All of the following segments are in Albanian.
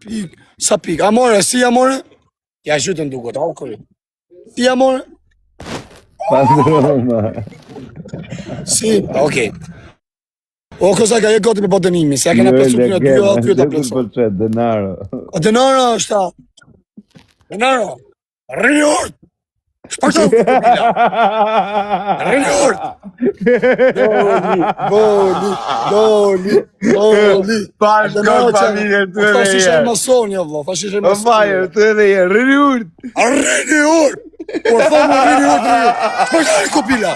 Pik, sa pik? Amore, si amore? Ja gjytën duket, alkohol. Si amore? Padroma. Si, okej. O kozaka, je gati me po dënimin, se ja kena plotësuar në 2 orë, 2 ta plotësuar. Denaro. Denaro është. Denaro. Rriort. Shpërto. Rriort. Doli. Denaro familje të dhe. Fashishe masonja, vlla, fashishe masonja. Fajër të dhe je, rriurt. Rriort. Por thonë rriort. Shpërto kopila.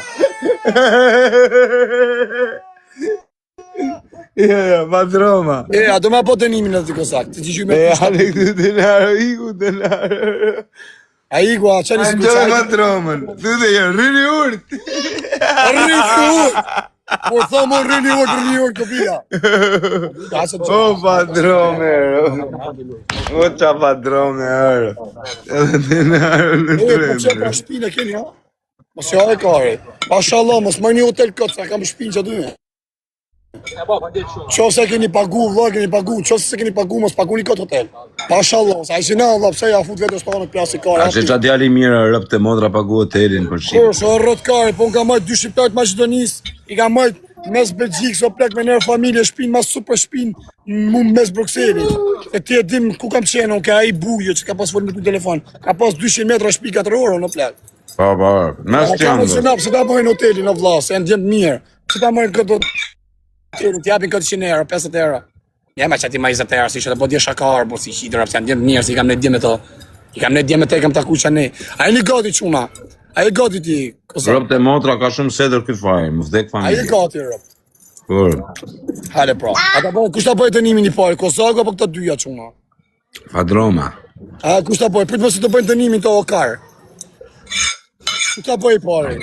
Ja, padroma. A do ma po dënimin aty kozak. Ti gjy me E, ale këtë denaro, iku denaro. A iku, a qani si Angjoj padromën, të dhe je, rriurt. Rriurt. Por thonë rriurt kopila. O padrome, o qa padrome, edhe denaro në Po që trendë. ka shpinë keni, ha? Mos ja e kare. Mashallah, mos marrë një hotel këtë, sa kam shpinë që aty. Qose keni pagu, vlla, keni pagu. Qose se keni pagu, mos pagu një këtë hotel. Mashallah, sa i sina, vlla, pse ja fut vetës pa në plasë kare. A që qa djali mirë rëp të modra pagu hotelin për shqip. Kur, so rrët kare, po nga marrë 2 shqiptarët Maqedonisë, i ka marrë mes Belgjikë, so plek me nërë familje, shpinë, mas super shpinë, mu mes Bruxellit. E ti e dim ku kam qenë, ka ai bujë që ka pas folë me këtë telefon. Ka pas 200 metra shpi 4 orë në plek. Pa, mes që janë dhe. Se ta marrin hotelin në vlla, se janë djemë mirë. Se ta marrin këtë hotelin, t'japin këtë 100 euro, 50 euro. Ja, ma që ati ma 20 euro, si që të po dje shakarë, po si qitëra, pëse janë djemë mirë, si i kam ne djemë të. I kam ne djemë të, i kam taku që ne. A e një gati quna, a e gati ti. Rëp të motra ka shumë sedër këtë faj, më vdek A e familje. gati, rëp. Kur, Hale pra. Kush ta bëjë dënimin i parë, Kozaku apo këta dyja quna? padroma. Kush ta bëjë, pritë mësë të bëjnë dënimin të okar. Kush ta bëjë i parë?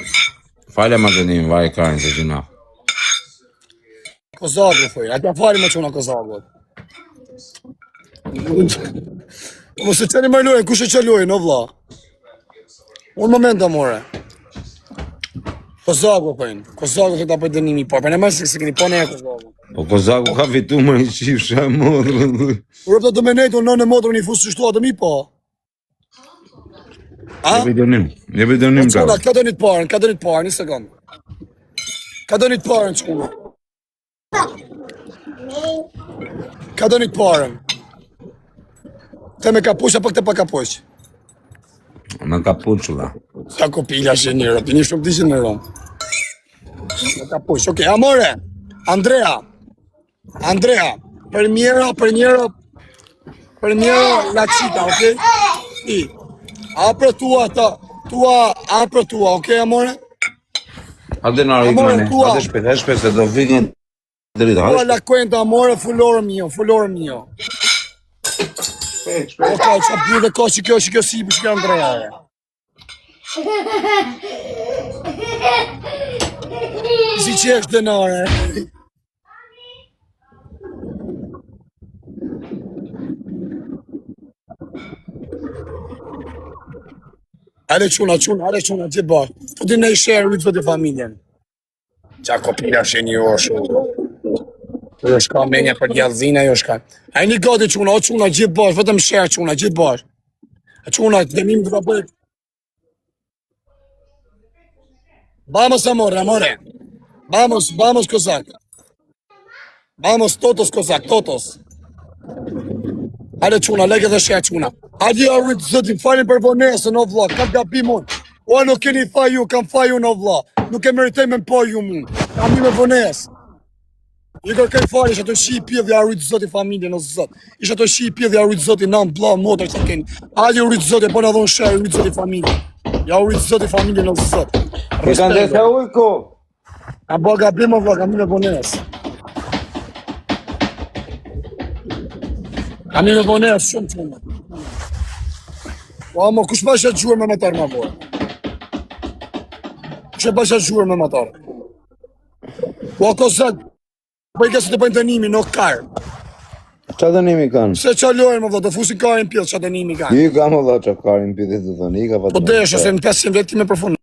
Falja ma dënim, vaj karën se gjina. Kozaku, thoi, a t'ja fali me quna Kozaku. Mos e qeni me lojën, kush e që lojën, o vlla? Unë moment amore. Kozaku, thojnë, Kozaku thë ta bëjë dënimi i parë, për në mësë se keni po ne e Kozaku. Po Kozaku ka fitu më një qifsha modrë. Urëp të domenejtu në motrën i fusë qështu atë mi po. A? Jebi dënim ka. Quna, ka dënit parën, një sekund. Ka dënit parën, quna. Ka dënit parën. Te me kapush apo këte pa kapush? Në kapuqla. Sa kopila që njërë, të një shumë të që njërë. Me kapush, okej, amore. Andrea, për njëra la qita, okej? I, apër tua, okej, amore? A denaro i Amore, këmane, tua. a shpet se do vikin drita. Tua la cuenta, amore, fuloro mio. Ok, që bërë dhe ka që kjo si për që kjo Andrea, e. Si që është denare. Ale quna, që bërë. Po ti ne i shërë rritë të familjen. Qa kopira shë një orë Jo shka menja për gjallëzina, jo shka. A e një gati quna, o quna, gjithë bashkë, vetëm shërë quna, gjithë bashkë. A quna, dënim të ka bëjë. Vamos, amore. Vamos, Kozak. Vamos, totos. Hajde quna, leke dhe shërë quna. Hajde ja rritë zëtin, falin për vonesën, o vla, kam gabimon. O, nuk keni fa ju, kam fa ju, o vla. Nuk e meritej me po ju mu. Kam një me vonesë. I kërkej fare, isha të shi i pjedhja a rritë zëti familje në zët. Isha të shi i pjedhja a rritë zëti nam, bla, motër që keni. Aje u rritë zëti, po në dhonë shërë, u rritë zëti familje. Ja u rritë zëti familje në zët. Ke kanë dhe se ujko. A bo gabim o vla, kam një me vonesë. Kam një me vonesë, shumë qëmë. Po, amo, kush pa shë gjurë me motor, ma bojë? Kush e pa shë gjurë me motor? Po, Kozak, po i kësë të bëjnë dënimi në karë. Qa dënimi kanë? Se qa lojnë më vla, të fusin karin pjellë, qa dënimi kanë. I ka më dha qa karin piti të thënë, i ka pa Po desha, se në 500 veti me përfunë.